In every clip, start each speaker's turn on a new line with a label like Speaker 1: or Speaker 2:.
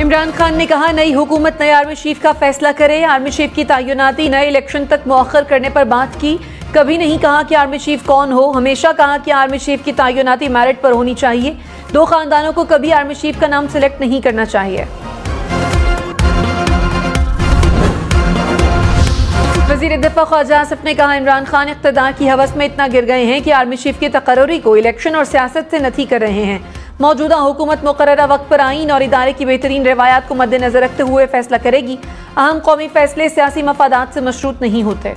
Speaker 1: इमरान खान ने कहा नई हुकूमत नए आर्मी चीफ का फैसला करे। आर्मी चीफ की तैनाती नए इलेक्शन तक मुअख्खर करने पर बात की। कभी नहीं कहा कि आर्मी चीफ कौन हो, हमेशा कहा कि आर्मी चीफ की तैनाती मेरिट पर होनी चाहिए। दो खानदानों को कभी आर्मी चीफ का नाम सिलेक्ट नहीं करना चाहिए। वज़ीर दिफा ख्वाजा आसिफ ने कहा इमरान खान इक़्तिदार की हवस में इतना गिर गए हैं कि आर्मी चीफ की तकर्री को इलेक्शन और सियासत से नथी कर रहे हैं। मौजूदा हुकूमत मुकर्ररा वक्त पर आईन और इदारे की बेहतरीन रवायात को मद्देनजर रखते हुए फैसला करेगी। अहम कौमी फैसले सियासी मफादात से मशरूत नहीं होते।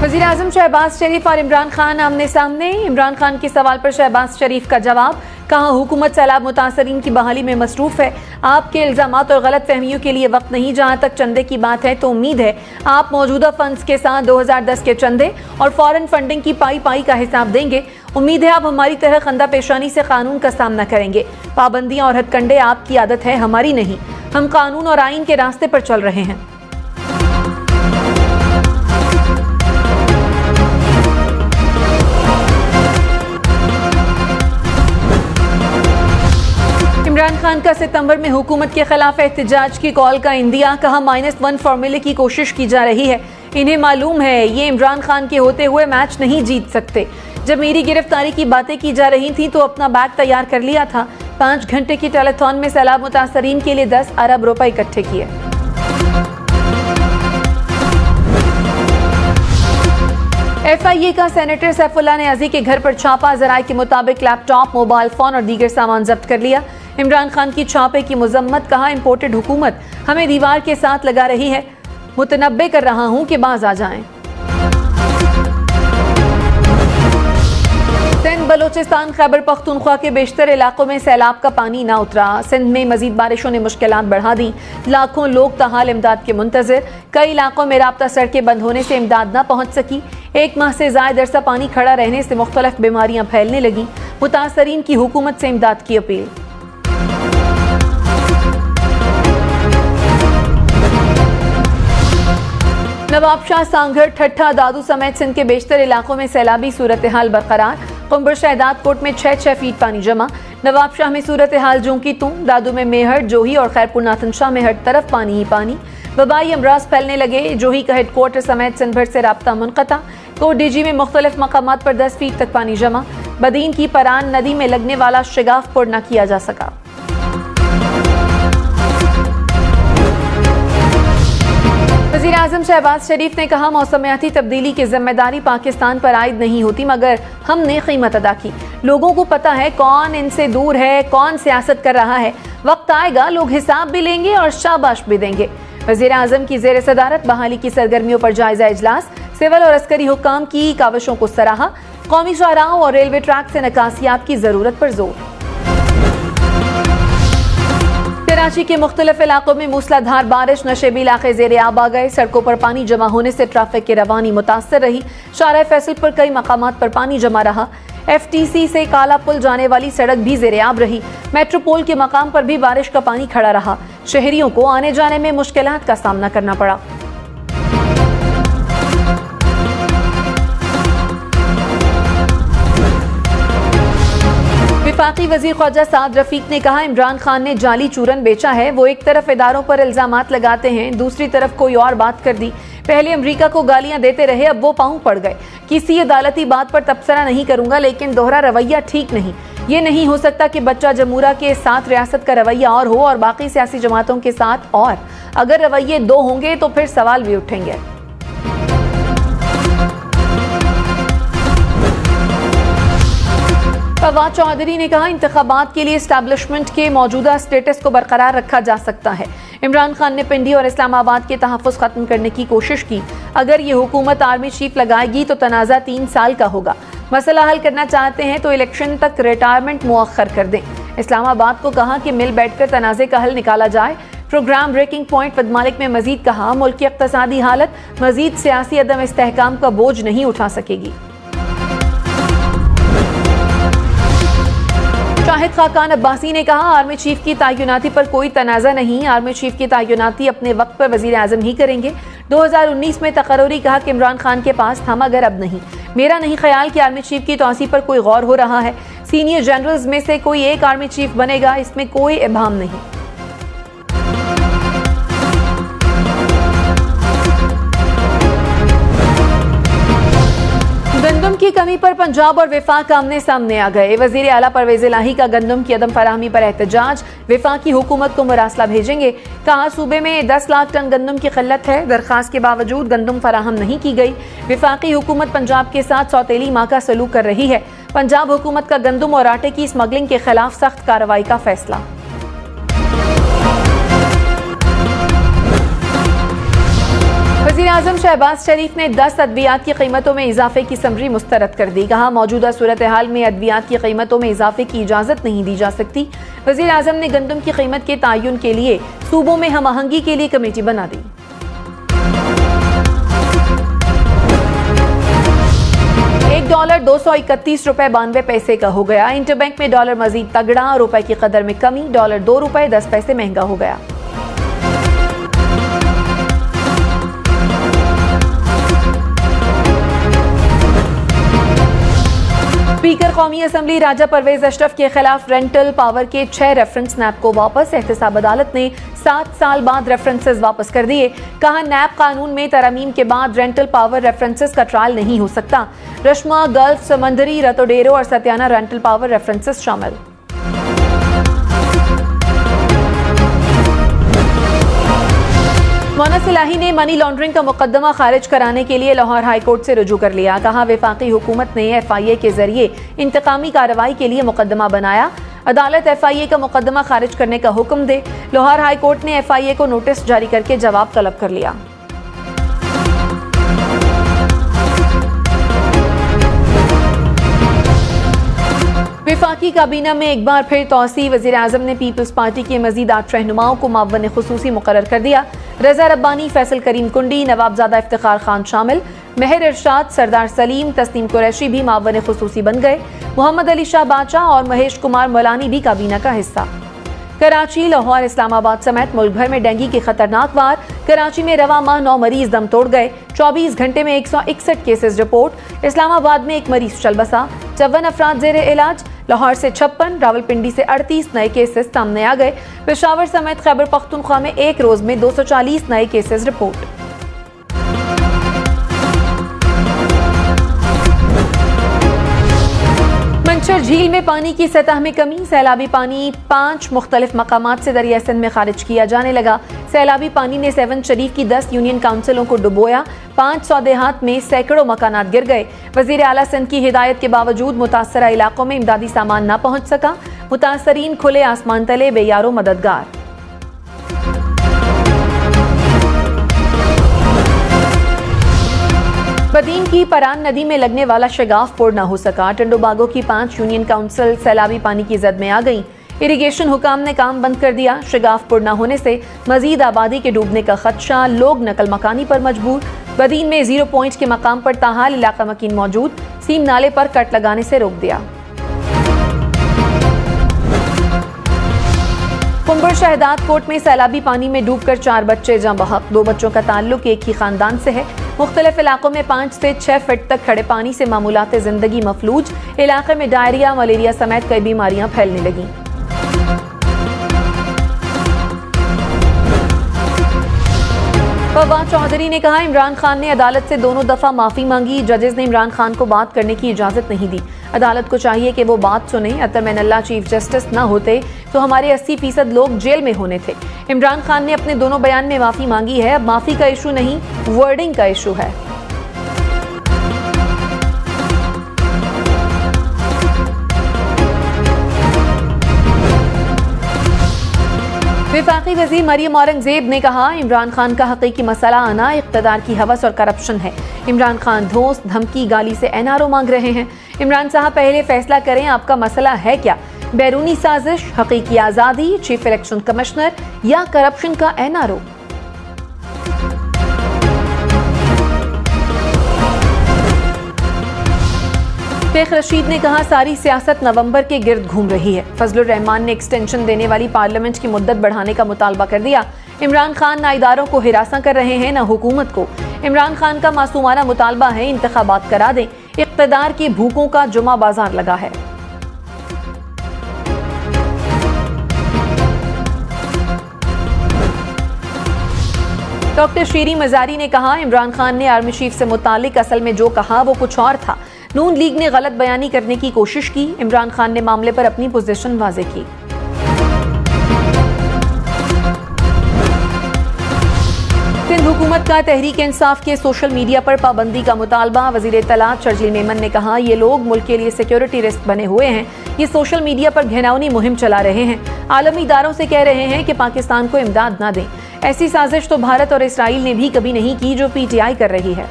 Speaker 1: वज़ीर आज़म शहबाज शरीफ और इमरान खान आमने सामने। इमरान खान के सवाल पर शहबाज शरीफ का जवाब, कहा हुकूमत सैलाब मुतासरीन की बहाली में मसरूफ है। आपके इल्जामात और गलत फहमियों के लिए वक्त नहीं। जहाँ तक चंदे की बात है तो उम्मीद है आप मौजूदा फंड्स के साथ 2010 के चंदे और फॉरेन फंडिंग की पाई का हिसाब देंगे। उम्मीद है आप हमारी तरह खंदा पेशानी से कानून का सामना करेंगे। पाबंदियां और हथकंडे आपकी आदत है, हमारी नहीं। हम कानून और आइन के रास्ते पर चल रहे हैं। इमरान खान का सितंबर में हुकूमत के खिलाफ एहतजाज की कॉल का इंदिया, कहा -1 फार्मूले की कोशिश की जा रही है। इन्हें मालूम है ये इमरान खान के होते हुए मैच नहीं जीत सकते। जब मेरी गिरफ्तारी की बातें की जा रही थी तो अपना बैग तैयार कर लिया था। 5 घंटे की टेलीथॉन में सैलाब मुतासरीन के लिए 10 अरब रुपए इकट्ठे किए। FIA का सेनेटर सैफुल्लाह नियाज़ी के घर पर छापा। ज़राए के मुताबिक लैपटॉप, मोबाइल फोन और दीगर सामान जब्त कर लिया। इमरान खान की छापे की मजम्मत, कहा इंपोर्टेड हुकूमत हमें दीवार के साथ लगा रही है। मुतनब्बे कर रहा हूं कि बाज आ जाएं। सिंध, बलोचिस्तान, खैबर पख्तूनख्वा के बेशतर इलाकों में सैलाब का पानी ना उतरा। सिंध में मजीद बारिशों ने मुश्किलात बढ़ा दी। लाखों लोग ताहाल इमदाद के मुंतजिर। कई इलाकों में राब्ता सड़कें बंद होने से इमदाद ना पहुंच सकी। 1 माह से ज़ायद अरसा पानी खड़ा रहने से मुख्तलिफ बीमारियां फैलने लगी। मुतासरीन की हुकूमत से इमदाद की अपील। नवाबशाह, सांगढ़, ठट्ठा, दादू समेत सिंध के बेशतर इलाकों में सैलाबी सूरत हाल बरकरार। कुंबर शहदाद कोट में 6 फीट पानी जमा। नवाबशाह में सूरत हाल जूं की तूं। दादू में मेहर, जोही और खैरपुर नाथन शाह में हर तरफ पानी ही पानी। वबाई अमराज फैलने लगे। जोही का हेडक्वार्टर समेत सिंध भर से राब्ता मुनक़ता। कोट डीजी में मुख्तलिफ मकामात पर 10 फीट तक पानी जमा। बदीन की परान नदी में लगने वाला शिगाफ पुर न किया जा सका। वज़ीर आज़म शहबाज शरीफ ने कहा मौसमियाती तब्दीली की जिम्मेदारी पाकिस्तान पर आयद नहीं होती, मगर हमने कीमत अदा की। लोगों को पता है कौन इनसे दूर है, कौन सियासत कर रहा है। वक्त आएगा लोग हिसाब भी लेंगे और शाबाश भी देंगे। वज़ीर आज़म की ज़ेर सदारत बहाली की सरगर्मियों पर जायजा इजलास। सिविल और अस्करी हुक्काम की काविशों को सराहा। कौमी शाहराहों और रेलवे ट्रैक से नकासियात की जरूरत पर जोर। कराची के मुख्तलिफ इलाकों में मूसलाधार बारिश। नशेबी इलाके ज़ेरे आब आ गए। सड़कों पर पानी जमा होने से ट्रैफिक की रवानी मुतासर रही। शाहराह फैसल पर कई मकामात पर पानी जमा रहा। FTC से काला पुल जाने वाली सड़क भी ज़ेरे आब रही। मेट्रोपोल के मकाम पर भी बारिश का पानी खड़ा रहा। शहरियों को आने जाने में मुश्किलात का सामना करना पड़ा। वफाकी वज़ीर ख्वाजा साद रफीक ने कहा इमरान खान ने जाली चूरन बेचा है। वो एक तरफ इदारों पर इल्जामात लगाते हैं, दूसरी तरफ कोई और बात कर दी। पहले अमरीका को गालियां देते रहे, अब वो पांव पड़ गए। किसी अदालती बात पर तबसरा नहीं करूंगा, लेकिन दोहरा रवैया ठीक नहीं। ये नहीं हो सकता कि बच्चा जमूरा के साथ रियासत का रवैया और हो और बाकी सियासी जमातों के साथ और। अगर रवैये 2 होंगे तो फिर सवाल भी उठेंगे। फवाद चौधरी ने कहा इंतखाबात के लिए एस्टैब्लिशमेंट के मौजूदा स्टेटस को बरकरार रखा जा सकता है। इमरान खान ने पिंडी और इस्लामाबाद के तहफ़्फ़ुज़ खत्म करने की कोशिश की। अगर ये हुकूमत आर्मी चीफ लगाएगी तो तनाज़ा 3 साल का होगा। मसला हल करना चाहते हैं तो इलेक्शन तक रिटायरमेंट मुअख्खर कर दें। इस्लामाबाद को कहा कि मिल बैठकर तनाज़े का हल निकाला जाए। प्रोग्राम ब्रेकिंग पॉइंट वदमालिक में मजीद कहा मुल्क की इक़्तिसादी हालत मजीद सियासी अदम इस्तेहकाम का बोझ नहीं उठा सकेगी। शाहिद खाकान अब्बासी ने कहा आर्मी चीफ की तैनाती पर कोई तनाज़ा नहीं। आर्मी चीफ की तैनाती अपने वक्त पर वज़ीर आज़म ही करेंगे। 2019 में तकर्री कहा कि इमरान खान के पास था, मगर अब नहीं। मेरा नहीं ख्याल कि आर्मी चीफ की तौसी पर कोई गौर हो रहा है। सीनियर जनरल्स में से कोई एक आर्मी चीफ बनेगा, इसमें कोई इबाम नहीं। गंदम की कमी पर पंजाब और विफाक आमने सामने आ गए। वजीर आला परवेज इलाही का गंदम की अदम फराहमी पर एहतजाज, विफाकी हुकूमत को मुरासला भेजेंगे। कहा सूबे में 10 लाख टन गंदम की किल्लत है, दरखास्त के बावजूद गंदम फराहम नहीं की गई। विफाकी हुकूमत पंजाब के साथ सौतेली माह का सलूक कर रही है। पंजाब हुकूमत का गंदम और आटे की स्मगलिंग के खिलाफ सख्त कार्रवाई का फैसला। वज़ीर-ए-आज़म शहबाज शरीफ ने 10 अद्वियात की कीमतों में इजाफे की समरी मुस्तरद कर दी। कहा मौजूदा सूरत हाल में अद्वियात की कीमतों में इजाफे की इजाजत नहीं दी जा सकती। वज़ीर-ए-आज़म ने गंदम की कीमत के तयन के लिए सूबों में हम आहंगी के लिए कमेटी बना दी। $1 $231.92 का हो गया। इंटरबैंक में डॉलर मजीद तगड़ा, रुपए की कदर में कमी, डॉलर $2.10 महंगा हो गया। स्पीकर कौमी असम्बली राजा परवेज अशरफ के खिलाफ रेंटल पावर के 6 रेफरेंस नैब को वापस। एहतसाब अदालत ने 7 साल बाद रेफरेंसेस वापस कर दिए। कहा नैब कानून में तरमीम के बाद रेंटल पावर रेफरेंसेस का ट्रायल नहीं हो सकता। रश्मा, गल्फ, समंदरी, रतोडेरो और सत्याना रेंटल पावर रेफरेंसेस शामिल। मोनस इलाही ने मनी लॉन्ड्रिंग का मुकदमा खारिज कराने के लिए लाहौर हाई कोर्ट से रुजू कर लिया। कहा वफाकी हुकूमत ने FIA के जरिए इंतकामी कार्रवाई के लिए मुकदमा बनाया। अदालत FIA का मुकदमा खारिज करने का हुक्म दे। लाहौर हाई कोर्ट ने FIA को नोटिस जारी करके जवाब तलब कर लिया। विफाकी काबीना में एक बार फिर तौसी। वज़ीर-ए-आज़म ने पीपल्स पार्टी के मजीद 8 रहनुमाओं को मुअव्वन खुसूसी मुकर्रर कर दिया। रजा रब्बानी, फैसल करीम कुंडी, नवाबजादा इफ्तिखार खान शामिल। मेहर इरशाद, सरदार सलीम, तस्नीम कुरैशी भी मुअव्वन खुसूसी बन गए। मोहम्मद अली शाह बाचा और महेश कुमार मौलानी भी काबीना का हिस्सा। कराची, लाहौर, इस्लामाबाद समेत मुल्क भर में डेंगू के खतरनाक वार। कराची में रवा माह 9 मरीज दम तोड़ गए। 24 घंटे में 161 केसेस रिपोर्ट। इस्लामाबाद में 1 मरीज चल बसा। 54 अफराद जेर इलाज। लाहौर से 56, रावलपिंडी से 38 नए केसेस सामने आ गए। पेशावर समेत खैबर पख्तूनख्वा में एक रोज में 240 नए केसेस रिपोर्ट। मंचर झील में पानी की सतह में कमी। सैलाबी पानी 5 मुख्तलिफ मकामात से दरिया सिंध में खारिज किया जाने लगा। सैलाबी पानी ने 7 शरीफ की 10 यूनियन काउंसिलों को डुबोया। 5 सौदेहात में सैकड़ों मकानात गिर गए। वजीर आला सिंध की हिदायत के बावजूद मुतासरा इलाकों में इमदादी सामान न पहुंच सका। मुतासरीन खुले आसमान तले बेयारो मददगार। बदीन की परान नदी में लगने वाला शगाफ पुर न हो सका। टंडोबागो की 5 यूनियन काउंसिल सैलाबी पानी की जद में आ गई। इरिगेशन हुकाम ने काम बंद कर दिया। शगाफ पुर न होने से मजीद आबादी के डूबने का खदशा। लोग नकल मकानी पर मजबूर। बदीन में 0 पॉइंट के मकाम पर ताहाल इलाका मकीन मौजूद। सीम नाले पर कट लगाने से रोक दिया। कुंबर शहदाद कोट में सैलाबी पानी में डूबकर 4 बच्चे जाँ बहक। 2 बच्चों का ताल्लुक एक ही खानदान से है। मुख्तलिफ इलाकों में 5 से 6 फीट तक खड़े पानी से मामूलाते जिंदगी मफलूज। इलाके में डायरिया, मलेरिया समेत कई बीमारियां फैलने लगी। फवाद चौधरी ने कहा इमरान खान ने अदालत से दोनों दफा माफी मांगी। जजेस ने इमरान खान को बात करने की इजाजत नहीं दी। अदालत को चाहिए कि वो बात सुने। अतमैनल्लाह चीफ जस्टिस न होते तो हमारे 80% लोग जेल में होने थे। इमरान खान ने अपने दोनों बयान में माफी मांगी है। अब माफी का इशू नहीं, वर्डिंग का इशू है। वफाकी वज़ीर मरियम औरंगजेब ने कहा इमरान खान का हकीकी मसला आना इक़्तिदार की हवस और करप्शन है। इमरान खान धोस, धमकी, गाली से NRO मांग रहे हैं। इमरान साहब पहले फैसला करें आपका मसला है क्या। बैरूनी साजिश, हकीकी आज़ादी, चीफ इलेक्शन कमिश्नर या करप्शन का NRO। शेख रशीद ने कहा सारी सियासत नवंबर के गिर्द घूम रही है। फजलुर रहमान ने एक्सटेंशन देने वाली पार्लियामेंट की मुद्दत बढ़ाने का मुतालबा कर दिया। इमरान खान ना इदारों को हिरासा कर रहे हैं न हुकूमत को। इमरान खान का मासूमाना मुतालबा है इंतखाबात करा दें। इक़्तिदार की भूखों का जुमा बाजार लगा है। डॉक्टर शीरी मजारी ने कहा, इमरान खान ने आर्मी चीफ से मुतालिक असल में जो कहा वो कुछ और था। नून लीग ने गलत बयानी करने की कोशिश की। इमरान खान ने मामले पर अपनी पोजीशन वाज़े की। सिंध हुकूमत का तहरीक इंसाफ के सोशल मीडिया पर पाबंदी का मुतालबा। वजीर इत्तलात शर्जील मेमन ने कहा, ये लोग मुल्क के लिए सिक्योरिटी रिस्क बने हुए हैं। ये सोशल मीडिया पर घिनौनी मुहिम चला रहे हैं। आलमी इदारों से कह रहे हैं कि पाकिस्तान को इमदाद न दें। ऐसी साजिश तो भारत और इसराइल ने भी कभी नहीं की जो PTI कर रही है।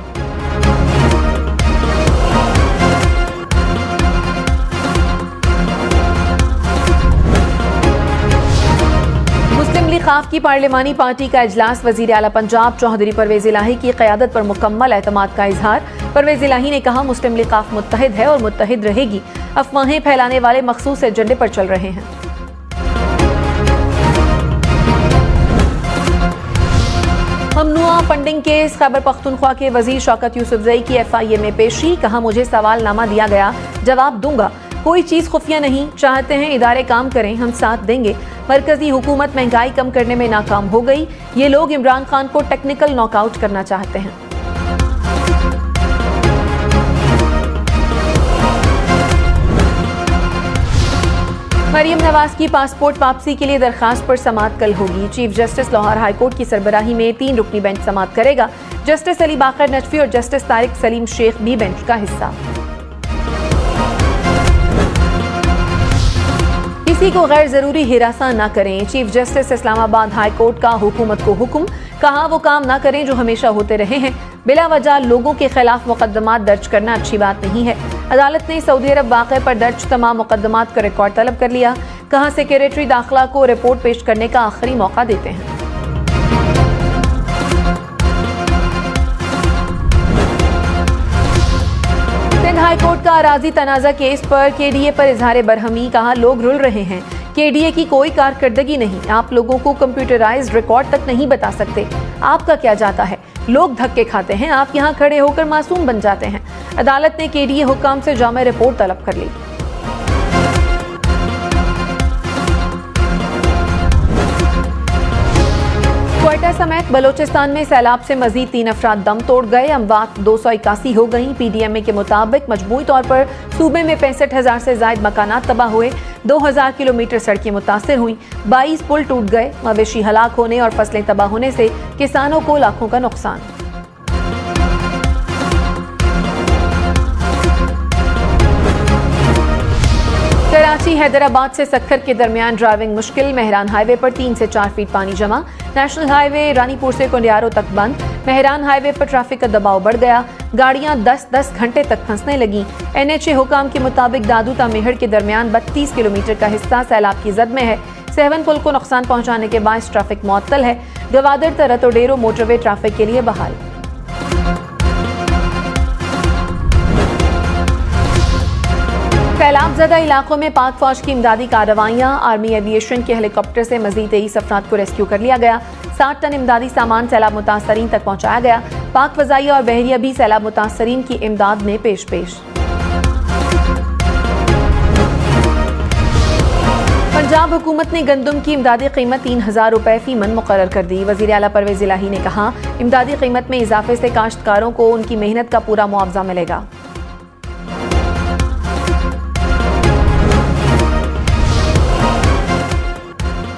Speaker 1: खाफ की पार्लिमानी पार्टी का इजलास। वजीर आला पंजाब चौधरी परवेज इलाही की क़यादत पर मुकम्मल एतमाद का इजहार। परवेज इलाही ने कहा, मुस्लिम लीग खाफ मुत्तहिद है और मुत्तहिद रहेगी। अफवाहें फैलाने वाले मखसूस एजेंडे पर चल रहे हैं। ममनुआ फंडिंग केस। खैबर पख्तूनख्वा के वजीर शौकत यूसुफजई की FIA में पेशी। कहा, मुझे सवालनामा दिया गया, जवाब दूंगा। कोई चीज खुफिया नहीं। चाहते हैं इदारे काम करें, हम साथ देंगे। मरकजी हुकूमत महंगाई कम करने में नाकाम हो गई। ये लोग इमरान खान को टेक्निकल नॉकआउट करना चाहते हैं। मरियम नवाज की पासपोर्ट वापसी के लिए दरखास्त पर समाअत कल होगी। चीफ जस्टिस लाहौर हाईकोर्ट की सरबराही में 3 रुकनी बेंच समाअत करेगा। जस्टिस अली बाकर नजफी और जस्टिस तारिक सलीम शेख भी बेंच का हिस्सा। किसी को गैर जरूरी हिरासा न करें। Chief justice Islamabad high court का हुकूमत को हुक्म। कहा, वो काम न करें जो हमेशा होते रहे हैं। बिला वजह लोगों के खिलाफ मुकदमात दर्ज करना अच्छी बात नहीं है। अदालत ने सऊदी अरब वाक़े पर दर्ज तमाम मुकदमात का रिकॉर्ड तलब कर लिया। कहा, सेक्रेटरी दाखिला को रिपोर्ट पेश करने का आखिरी मौका देते हैं। हाईकोर्ट का अराजी तनाजा केस पर KDA पर इजहार बरहमी। कहा, लोग रुल रहे हैं। KDA की कोई कारकर्दगी नहीं। आप लोगों को कंप्यूटराइज्ड रिकॉर्ड तक नहीं बता सकते। आपका क्या जाता है? लोग धक्के खाते हैं, आप यहाँ खड़े होकर मासूम बन जाते हैं। अदालत ने KDA हुक्काम से जामे रिपोर्ट तलब कर ली। क्वेटा समेत बलोचिस्तान में सैलाब से मजीद 3 अफराद दम तोड़ गए। अमवात 281 हो गई। PDMA के मुताबिक मजमूई तौर पर सूबे में 65,000 से ज्यादा मकानात तबाह हुए। 2000 किलोमीटर सड़कें मुतासिर हुई। 22 पुल टूट गए। मवेशी हलाक होने और फसलें तबाह होने से किसानों को लाखों का नुकसान। कराची हैदराबाद से सक्खर के दरमियान ड्राइविंग मुश्किल। मेहरान हाईवे पर 3 से 4 फीट पानी जमा। नेशनल हाईवे रानीपुर से कुंडियारो तक बंद। मेहरान हाईवे पर ट्रैफिक का दबाव बढ़ गया। गाड़ियां 10-10 घंटे तक फंसने लगी। NHA हुकाम के मुताबिक दादू ता मेहड़ के दरमियान 32 किलोमीटर का हिस्सा सैलाब की जद में है। 7 पुल को नुकसान पहुंचाने के बायस ट्रैफिक मुअत्तल है। गवादर तरत और डेरो मोटरवे ट्रैफिक के लिए बहाल। सैलाब ज़दा इलाकों में पाक फौज की इमदादी कार्रवाइयां। आर्मी एविएशन के हेलीकॉप्टर से मजीद 23 अफराद को रेस्क्यू कर लिया गया। 60 टन इमदादी सामान सैलाब मुतासरीन तक पहुंचाया गया। पाक फजाइया और बहरिया भी सैलाब मुतासरीन की इमदाद में पेश। पंजाब हुकूमत ने गंदम की इमदादी कीमत 3000 रुपए फी मन मुकर्रर कर दी। वजीर आला परवेज इलाही ने कहा, इमदादी कीमत में इजाफे से काश्तकारों को उनकी मेहनत का पूरा मुआवजा मिलेगा।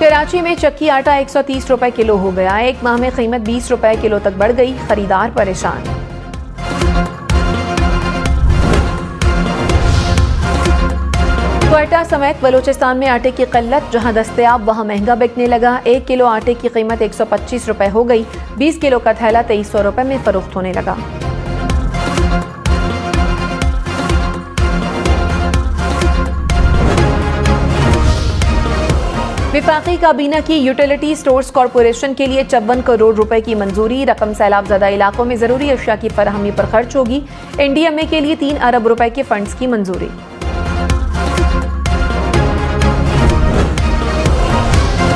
Speaker 1: कराची में चक्की आटा 130 रुपए किलो हो गया। एक माह में कीमत 20 रुपए किलो तक बढ़ गई। खरीदार परेशान। क्वेटा समेत बलोचिस्तान में आटे की किल्लत। जहां दस्तयाब वहां महंगा बिकने लगा। 1 किलो आटे की कीमत 125 रुपए हो गई। 20 किलो का थैला 2300 रुपए में फरोख्त होने लगा। विफाकी काबीना की यूटिलिटी स्टोर्स कॉरपोरेशन के लिए 54 करोड़ रुपए की मंजूरी। रकम सैलाब ज़दा इलाकों में जरूरी अशिया की फराहमी पर खर्च होगी। NDMA के लिए 3 अरब रुपए के फंड्स की मंजूरी।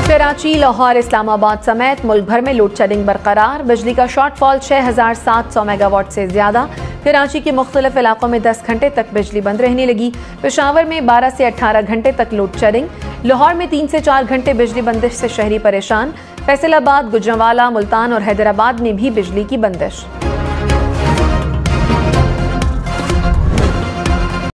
Speaker 1: कराची, लाहौर, इस्लामाबाद समेत मुल्क भर में लोड शेडिंग बरकरार। बिजली का शॉर्टफॉल 6700 मेगावाट से ज्यादा। कराची के मुख्तलिफ इलाकों में 10 घंटे तक बिजली बंद रहने लगी। पेशावर में 12 से 18 घंटे तक लोड शेडिंग। लाहौर में 3 से 4 घंटे बिजली बंदिश से शहरी परेशान। फैसलाबाद, गुजरांवाला, मुल्तान और हैदराबाद में भी बिजली की बंदिश।